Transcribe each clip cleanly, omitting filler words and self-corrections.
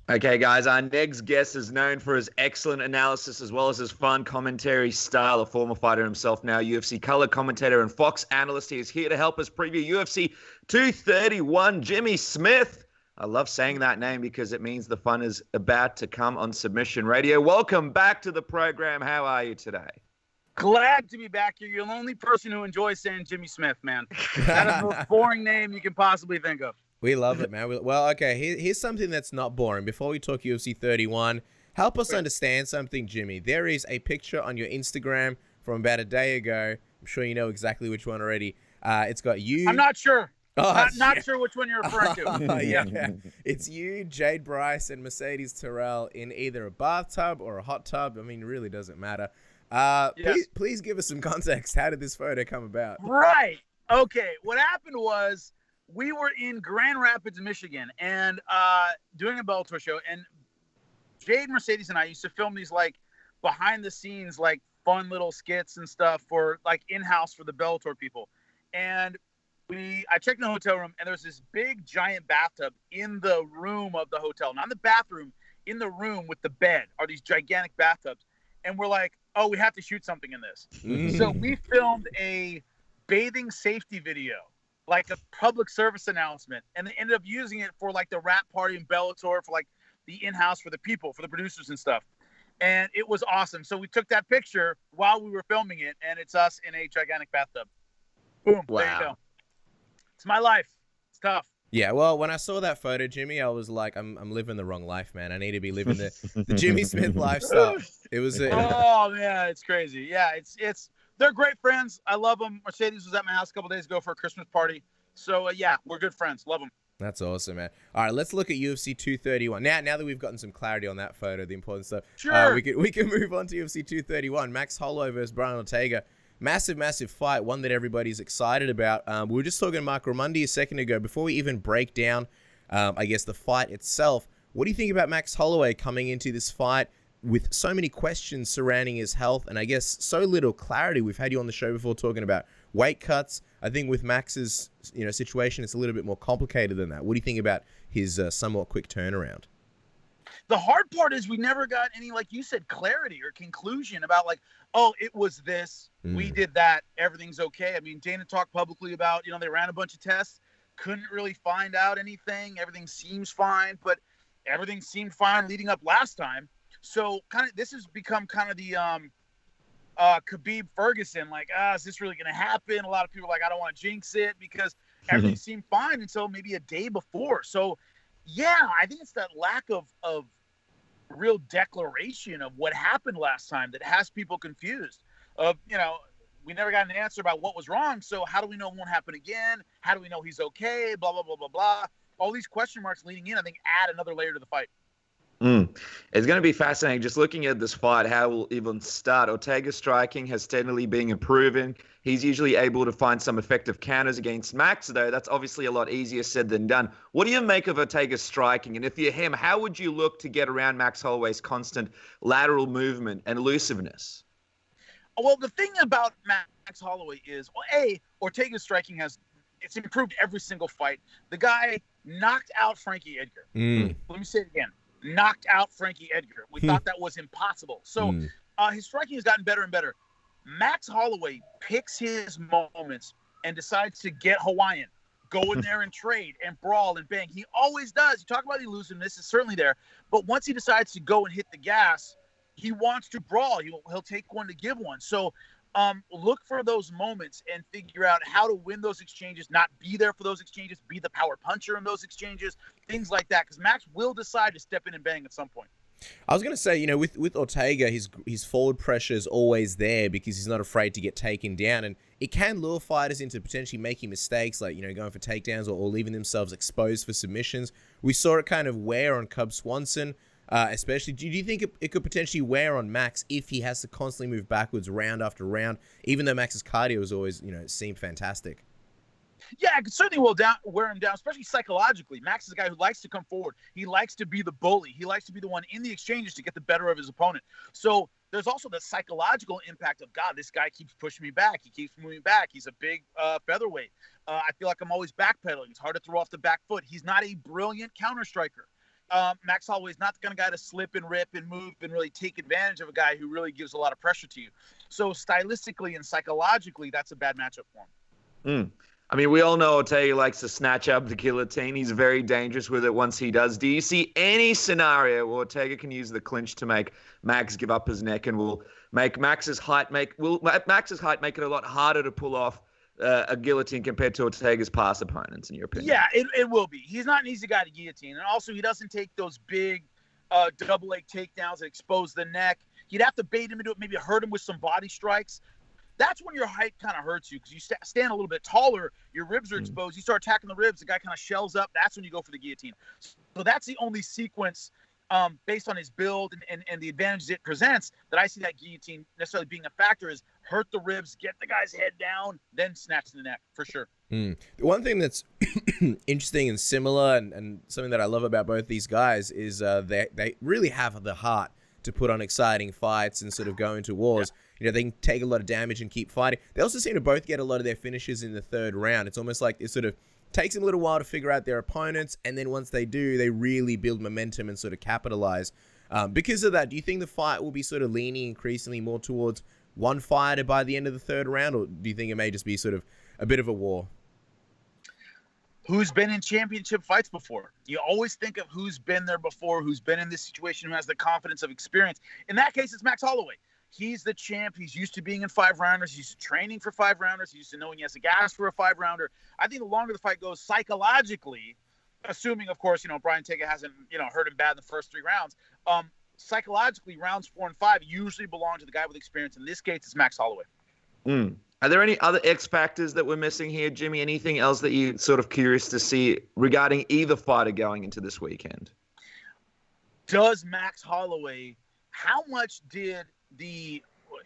Okay, guys, our next guest is known for his excellent analysis as well as his fun commentary style. A former fighter himself, now UFC color commentator and Fox analyst. He is here to help us preview UFC 231. Jimmy Smith. I love saying that name because it means the fun is about to come on Submission Radio. Welcome back to the program. How are you today? Glad to be back here. You're the only person who enjoys saying Jimmy Smith, man. That is the most boring name you can possibly think of. We love it, man. Well, okay, here's something that's not boring. Before we talk UFC 31, help us understand something, Jimmy. There is a picture on your Instagram from about a day ago. I'm sure you know exactly which one already. It's got you. I'm not sure. Not sure which one you're referring to. Yeah. It's you, Jade Bryce, and Mercedes Terrell in either a bathtub or a hot tub. I mean, it really doesn't matter. Yes. Please give us some context. How did this photo come about? Right. Okay. What happened was we were in Grand Rapids, Michigan, and doing a Bellator show. And Jade, Mercedes, and I used to film these like behind the scenes, like fun little skits and stuff for like in-house for the Bellator people. And I checked in the hotel room, and there's this big giant bathtub in the room of the hotel, not in the bathroom, in the room with the bed are these gigantic bathtubs. And we're like, oh, we have to shoot something in this. So we filmed a bathing safety video, like a public service announcement, and they ended up using it for like the rap party in Bellator, for like the in-house for the people, for the producers and stuff. And it was awesome. So we took that picture while we were filming it, and it's us in a gigantic bathtub. Boom. Wow. There you go. It's my life. It's tough. Yeah, well, when I saw that photo, Jimmy, I was like, I'm living the wrong life, man. I need to be living the Jimmy Smith lifestyle. It was oh man, it's crazy. Yeah, it's they're great friends. I love them. Mercedes was at my house a couple days ago for a Christmas party. So yeah, we're good friends. Love them. That's awesome, man. All right, let's look at UFC 231. Now that we've gotten some clarity on that photo, the important stuff, sure. We can move on to UFC 231. Max Holloway versus Brian Ortega. Massive fight, one that everybody's excited about. We were just talking to Mark Ramundi a second ago. Before we even break down, I guess, the fight itself, what do you think about Max Holloway coming into this fight with so many questions surrounding his health and I guess so little clarity? We've had you on the show before talking about weight cuts. I think with Max's situation, it's a little bit more complicated than that. What do you think about his somewhat quick turnaround? The hard part is we never got any, like you said, clarity or conclusion about like, oh, it was this, we did that, everything's okay. I mean, Dana talked publicly about, they ran a bunch of tests, couldn't really find out anything. Everything seems fine, but everything seemed fine leading up last time. So this has become kind of the Khabib Ferguson, like, is this really going to happen? A lot of people are like, I don't want to jinx it because everything seemed fine until maybe a day before. So, yeah, I think it's that lack of real declaration of what happened last time that has people confused. We never got an answer about what was wrong. So how do we know it won't happen again? How do we know he's okay? Blah, blah, blah, blah, blah. All these question marks leading in, I think, add another layer to the fight. It's going to be fascinating just looking at this fight, how we'll even start. Ortega's striking has steadily been improving. He's usually able to find some effective counters against Max, though. That's obviously a lot easier said than done. What do you make of Ortega's striking? And if you're him, how would you look to get around Max Holloway's constant lateral movement and elusiveness? Well, the thing about Max Holloway is, Ortega's striking it's improved every single fight. The guy knocked out Frankie Edgar. Let me say it again. Knocked out Frankie Edgar. We thought that was impossible. So his striking has gotten better and better. Max Holloway picks his moments and decides to get Hawaiian, go in there and trade and brawl and bang. He always does. You talk about elusiveness, it's certainly there. But once he decides to go and hit the gas, he wants to brawl. He'll take one to give one. So look for those moments and figure out how to win those exchanges, not be there for those exchanges, be the power puncher in those exchanges, things like that. Because Max will decide to step in and bang at some point. I was going to say, with Ortega, his forward pressure is always there because he's not afraid to get taken down. And it can lure fighters into potentially making mistakes, like, going for takedowns or leaving themselves exposed for submissions. We saw it kind of wear on Cub Swanson, especially. Do you think it could potentially wear on Max if he has to constantly move backwards round after round, even though Max's cardio has always, seemed fantastic? Yeah, it could certainly wear him down, especially psychologically. Max is a guy who likes to come forward. He likes to be the bully. He likes to be the one in the exchanges to get the better of his opponent. So there's also the psychological impact of, God, this guy keeps pushing me back. He keeps moving back. He's a big featherweight. I feel like I'm always backpedaling. It's hard to throw off the back foot. He's not a brilliant counter striker. Max Holloway is not the kind of guy to slip and rip and move and really take advantage of a guy who really gives a lot of pressure to you. So stylistically and psychologically, that's a bad matchup for him. I mean, we all know Ortega likes to snatch up the guillotine. He's very dangerous with it once he does. Do you see any scenario where Ortega can use the clinch to make Max give up his neck and will make Max's height make it a lot harder to pull off a guillotine compared to Ortega's past opponents, in your opinion? Yeah, it will be. He's not an easy guy to guillotine. And also, he doesn't take those big double leg takedowns that expose the neck. You'd have to bait him into it, maybe hurt him with some body strikes. That's when your height kind of hurts you because you stand a little bit taller, your ribs are exposed. You start attacking the ribs, the guy kind of shells up. That's when you go for the guillotine. So that's the only sequence based on his build and the advantages it presents that I see that guillotine necessarily being a factor is hurt the ribs, get the guy's head down, then snatch the neck for sure. The one thing that's interesting and similar and something that I love about both these guys is they really have the heart to put on exciting fights and sort of go into wars. Yeah. You know, they can take a lot of damage and keep fighting. They also seem to both get a lot of their finishes in the third round. It's almost like it sort of takes them a little while to figure out their opponents, and then once they do, they really build momentum and sort of capitalize. Because of that, do you think the fight will be sort of leaning increasingly more towards one fighter by the end of the third round, or do you think it may just be sort of a bit of a war? Who's been in championship fights before? You always think of who's been there before, who's been in this situation, who has the confidence of experience. In that case, it's Max Holloway. He's the champ. He's used to being in 5-rounders. He's used to training for 5-rounders. He's used to knowing he has a gas for a 5-rounder. I think the longer the fight goes psychologically, assuming, of course, Brian Ortega hasn't, hurt him bad in the first 3 rounds, psychologically, rounds 4 and 5 usually belong to the guy with experience. In this case, it's Max Holloway. Are there any other X factors that we're missing here, Jimmy? Anything else that you're sort of curious to see regarding either fighter going into this weekend? Does Max Holloway, how much did the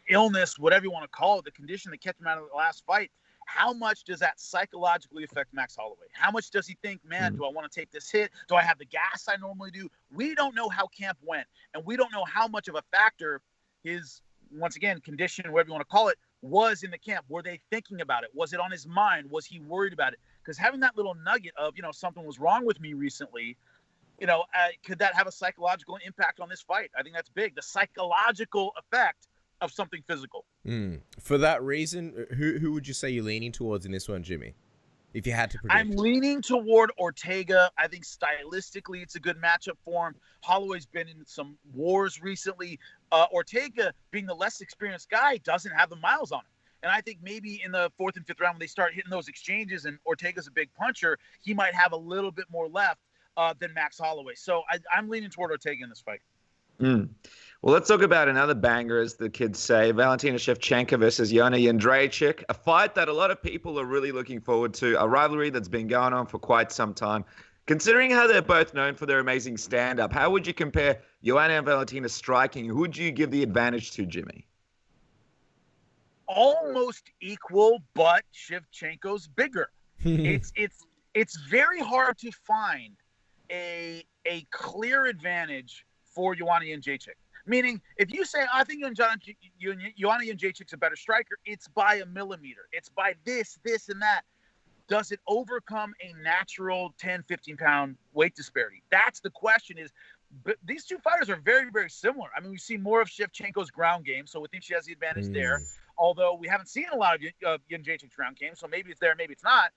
illness, whatever you want to call it, the condition that kept him out of the last fight, how much does that psychologically affect Max Holloway? How much does he think, man, do I want to take this hit? Do I have the gas I normally do? We don't know how camp went, and we don't know how much of a factor his, once again, condition, whatever you want to call it, was in the camp. Were they thinking about it? Was it on his mind? Was he worried about it? Because having that little nugget of, something was wrong with me recently, could that have a psychological impact on this fight? I think that's big. The psychological effect of something physical. For that reason, who would you say you're leaning towards in this one, Jimmy? If you had to predict. I'm leaning toward Ortega. I think stylistically it's a good matchup for him. Holloway's been in some wars recently. Ortega, being the less experienced guy, doesn't have the miles on him. And I think maybe in the 4th and 5th round when they start hitting those exchanges and Ortega's a big puncher, he might have a little bit more left than Max Holloway. So I'm leaning toward Ortega in this fight. Well, let's talk about another banger, as the kids say. Valentina Shevchenko versus Joanna Jedrzejczyk, a fight that a lot of people are really looking forward to, a rivalry that's been going on for quite some time. Considering how they're both known for their amazing stand-up, how would you compare Joanna and Valentina's striking? Who would you give the advantage to, Jimmy? Almost equal, but Shevchenko's bigger. It's very hard to find a clear advantage for Joanna Jedrzejczyk. Meaning, if you say, I think Joanna Jedrzejczyk's a better striker, it's by a millimeter. It's by this, and that. Does it overcome a natural 10, 15-pound weight disparity? That's the question. But these two fighters are very, very similar. I mean, we see more of Shevchenko's ground game, so we think she has the advantage there. Although we haven't seen a lot of Jedrzejczyk's ground game, so maybe it's there, maybe it's not.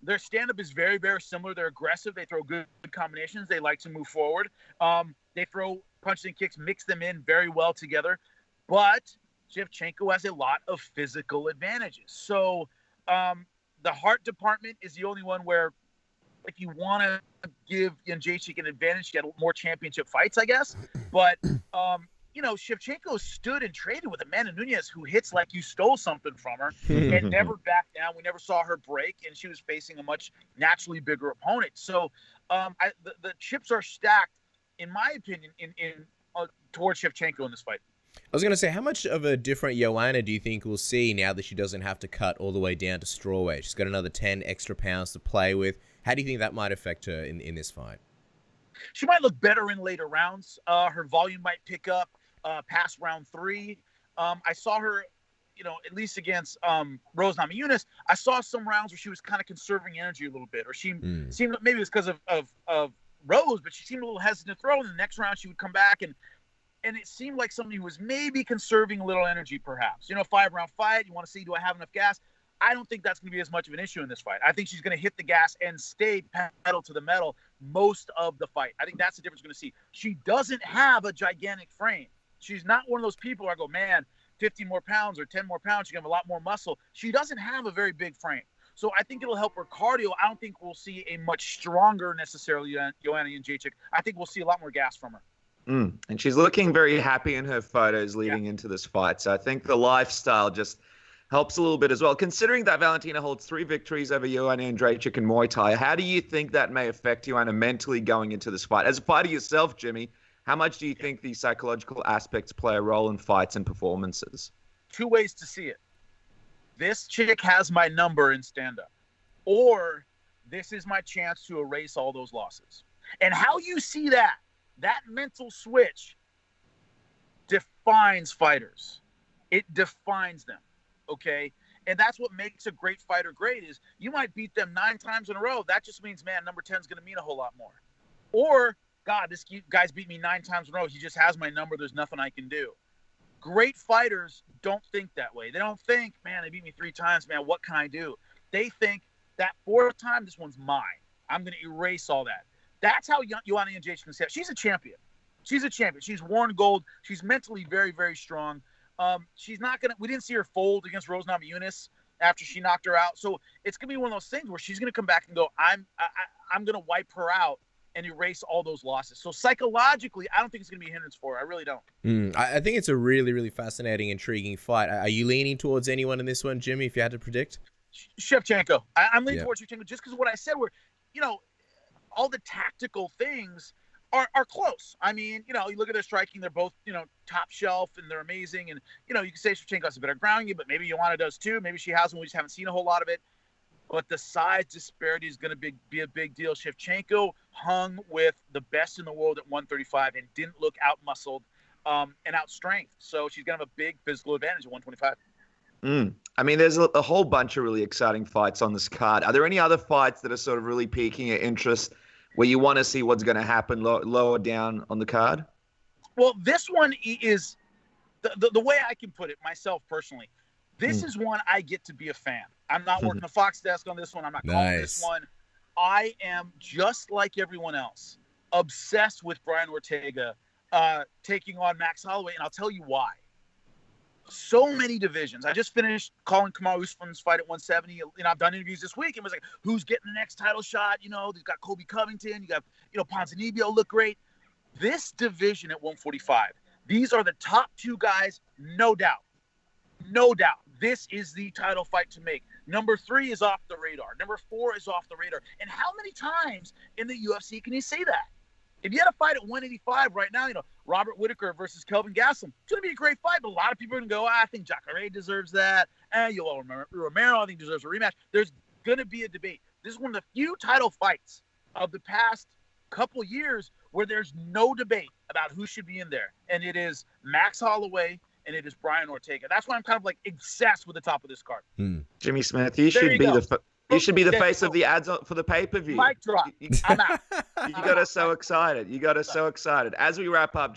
Their stand-up is very, very similar. They're aggressive. They throw good combinations. They like to move forward. They throw punches and kicks, mix them in very well together. But Shevchenko has a lot of physical advantages. So the heart department is the only one where, if you want to give Jedrzejczyk an advantage, she had more championship fights, I guess. But Shevchenko stood and traded with Amanda Nunes, who hits like you stole something from her and never backed down. We never saw her break, and she was facing a much naturally bigger opponent. So the chips are stacked, in my opinion, towards Shevchenko in this fight. I was going to say, how much of a different Joanna do you think we'll see now that she doesn't have to cut all the way down to strawweight? She's got another 10 extra pounds to play with. How do you think that might affect her in this fight? She might look better in later rounds. Her volume might pick up past round 3. I saw her, at least against Rose Namajunas, I saw some rounds where she was kind of conserving energy a little bit, or she seemed, maybe it was because of rose, but she seemed a little hesitant to throw. And the next round she would come back, and it seemed like somebody who was maybe conserving a little energy, perhaps. 5-round fight. You want to see, do I have enough gas? I don't think that's going to be as much of an issue in this fight. I think she's going to hit the gas and stay pedal to the metal most of the fight. I think that's the difference we're going to see. She doesn't have a gigantic frame. She's not one of those people where I go, man, 15 more pounds or 10 more pounds, she can have a lot more muscle. She doesn't have a very big frame. So I think it'll help her cardio. I don't think we'll see a much stronger necessarily Joanna Jedrzejczyk. I think we'll see a lot more gas from her. And she's looking very happy in her photos leading into this fight. So I think the lifestyle just helps a little bit as well. Considering that Valentina holds 3 victories over Joanna Jedrzejczyk in Muay Thai, how do you think that may affect Joanna mentally going into this fight? As a fighter yourself, Jimmy, how much do you think these psychological aspects play a role in fights and performances? 2 ways to see it. This chick has my number in stand-up. Or this is my chance to erase all those losses. And how you see that mental switch defines fighters. It defines them. Okay. And that's what makes a great fighter great is you might beat them 9 times in a row. That just means, man, number 10 is going to mean a whole lot more. Or, God, this guy's beat me 9 times in a row. He just has my number. There's nothing I can do. Great fighters don't think that way. They don't think, man, they beat me 3 times, man, what can I do? They think that 4th time, this one's mine. I'm going to erase all that. That's how Joanna Jedrzejczyk can say it. She's a champion. She's a champion. She's worn gold. She's mentally very, very strong. She's not going to – we didn't see her fold against Rose Namajunas after she knocked her out. So it's going to be one of those things where she's going to come back and go, I'm going to wipe her out and erase all those losses. So psychologically, I don't think it's going to be a hindrance for her. I really don't. I think it's a really, really fascinating, intriguing fight. Are you leaning towards anyone in this one, Jimmy, if you had to predict? Shevchenko. I'm leaning towards Shevchenko just because of what I said where, all the tactical things are close. I mean, you look at their striking, they're both, top shelf and they're amazing. And, you can say Shevchenko has a better grounding, but maybe Joanna does too. Maybe she has one. We just haven't seen a whole lot of it. But the size disparity is going to be a big deal. Shevchenko hung with the best in the world at 135 and didn't look out-muscled and out-strength. So she's going to have a big physical advantage at 125. I mean, there's a whole bunch of really exciting fights on this card. Are there any other fights that are sort of really piquing your interest where you want to see what's going to happen lower down on the card? Well, this one is the way I can put it myself personally. This is one I get to be a fan. I'm not working the Fox desk on this one. I'm not calling this one. I am just like everyone else, obsessed with Brian Ortega taking on Max Holloway, and I'll tell you why. So many divisions. I just finished calling Kamaru Usman's fight at 170. I've done interviews this week and was like, who's getting the next title shot? They've got Colby Covington. You got, Ponzinibbio look great. This division at 145, these are the top 2 guys, no doubt. No doubt. This is the title fight to make. Number 3 is off the radar. Number 4 is off the radar. And how many times in the UFC can you say that? If you had a fight at 185 right now, Robert Whittaker versus Kelvin Gastelum, it's going to be a great fight, but a lot of people are going to go, I think Jacare deserves that. Yoel Romero, I think, deserves a rematch. There's going to be a debate. This is one of the few title fights of the past couple years where there's no debate about who should be in there. And it is Max Holloway and it is Brian Ortega. That's why I'm kind of like obsessed with the top of this card. Jimmy Smith, you should be the face of the ads for the pay-per-view. Mic drop. I'm out. You got us so excited. So excited. As we wrap up,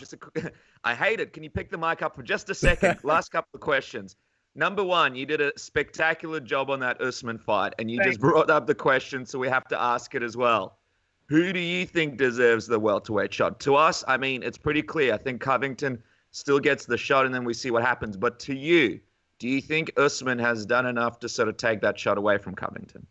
I hate it. Can you pick the mic up for just a second? Last couple of questions. Number 1, you did a spectacular job on that Usman fight, and you just brought up the question, so we have to ask it as well. Who do you think deserves the welterweight shot? To us, I mean, it's pretty clear. I think Covington still gets the shot, and then we see what happens. But to you, do you think Usman has done enough to sort of take that shot away from Covington?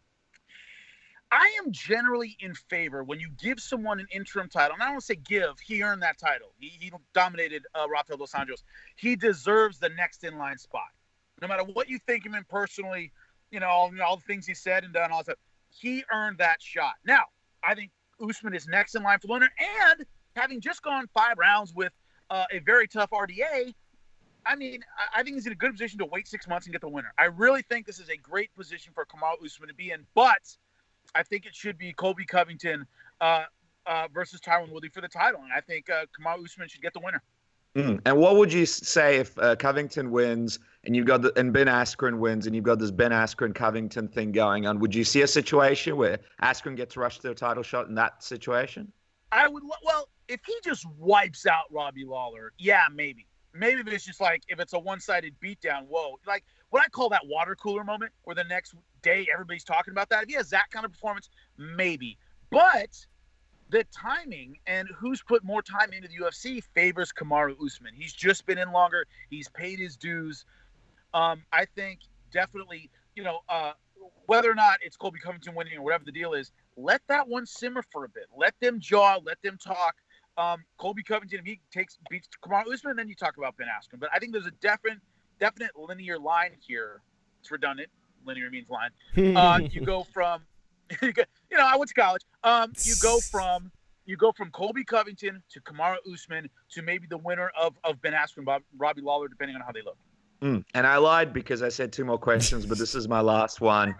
I am generally in favor when you give someone an interim title. And I don't want to say give. He earned that title. He dominated Rafael dos Anjos. He deserves the next in-line spot. No matter what you think of him personally, all the things he said and done, all that stuff, he earned that shot. Now, I think Usman is next in line for the winner. And having just gone 5 rounds with a very tough RDA, I mean, I think he's in a good position to wait 6 months and get the winner. I really think this is a great position for Kamaru Usman to be in, but I think it should be Colby Covington versus Tyron Woodley for the title, and I think Kamaru Usman should get the winner. And what would you say if Covington wins and and Ben Askren wins and you've got this Ben Askren Covington thing going on? Would you see a situation where Askren gets rushed to a title shot in that situation? Well, if he just wipes out Robbie Lawler, yeah, maybe. Maybe if it's just like, if it's a one-sided beatdown, whoa. Like, what I call that water cooler moment where the next day everybody's talking about that. If he has that kind of performance, maybe. But the timing and who's put more time into the UFC favors Kamaru Usman. He's just been in longer. He's paid his dues. I think definitely, whether or not it's Colby Covington winning or whatever the deal is, let that one simmer for a bit. Let them jaw. Let them talk. Colby Covington, if he beats Kamaru Usman, then you talk about Ben Askren. But I think there's a definite linear line here. It's redundant. Linear means line. You go from, I went to college. You go from Colby Covington to Kamaru Usman to maybe the winner of Ben Askren, Robbie Lawler, depending on how they look. And I lied because I said 2 more questions, but this is my last one.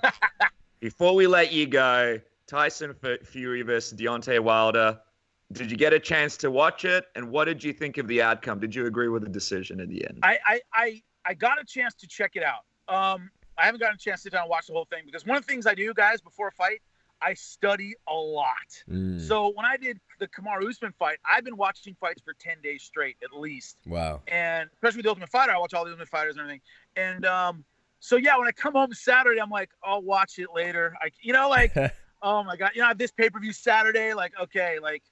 Before we let you go, Tyson Fury versus Deontay Wilder. Did you get a chance to watch it? And what did you think of the outcome? Did you agree with the decision at the end? I got a chance to check it out. I haven't gotten a chance to sit down and watch the whole thing because one of the things I do, guys, before a fight, I study a lot. So when I did the Kamaru Usman fight, I've been watching fights for 10 days straight at least. Wow. And especially with the Ultimate Fighter, I watch all the Ultimate Fighters and everything. And so yeah, when I come home Saturday, I'm like, I'll watch it later. Oh my God, I have this pay-per-view Saturday. Like, okay, like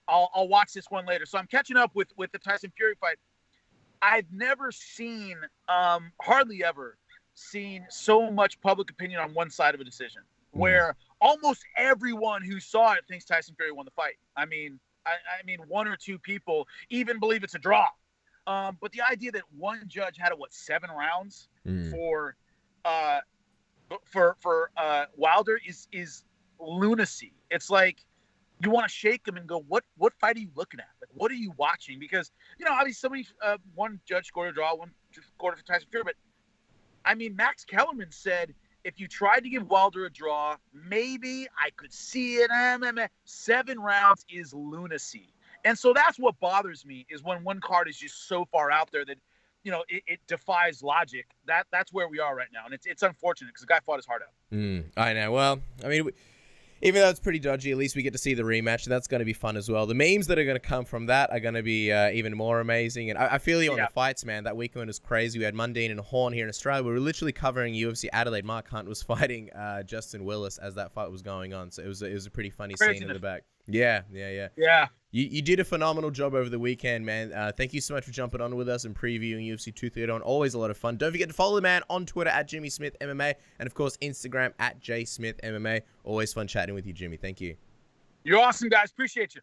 I'll watch this one later. So I'm catching up with the Tyson Fury fight. I've never seen, hardly ever seen so much public opinion on one side of a decision where almost everyone who saw it thinks Tyson Fury won the fight. I mean, 1 or 2 people even believe it's a draw. But the idea that one judge had 7 rounds for Wilder is lunacy. It's like you want to shake him and go, what fight are you looking at? Like, what are you watching? Because obviously one judge scored a draw, one scored for Tyson Fury, but I mean, Max Kellerman said, if you tried to give Wilder a draw, maybe I could see it. 7 rounds is lunacy. And so that's what bothers me is when one card is just so far out there that, it defies logic. That's where we are right now. And it's unfortunate because the guy fought his heart out. I know. Well, I mean, even though it's pretty dodgy, at least we get to see the rematch. That's going to be fun as well. The memes that are going to come from that are going to be even more amazing. And I feel you on the fights, man. That weekend was crazy. We had Mundine and Horn here in Australia. We were literally covering UFC Adelaide. Mark Hunt was fighting Justin Willis as that fight was going on. So it was a pretty funny scene in the back. Yeah. You did a phenomenal job over the weekend, man. Thank you so much for jumping on with us and previewing UFC 231. Always a lot of fun. Don't forget to follow the man on Twitter at Jimmy Smith MMA and, of course, Instagram at JSmithMMA. Always fun chatting with you, Jimmy. Thank you. You're awesome, guys. Appreciate you.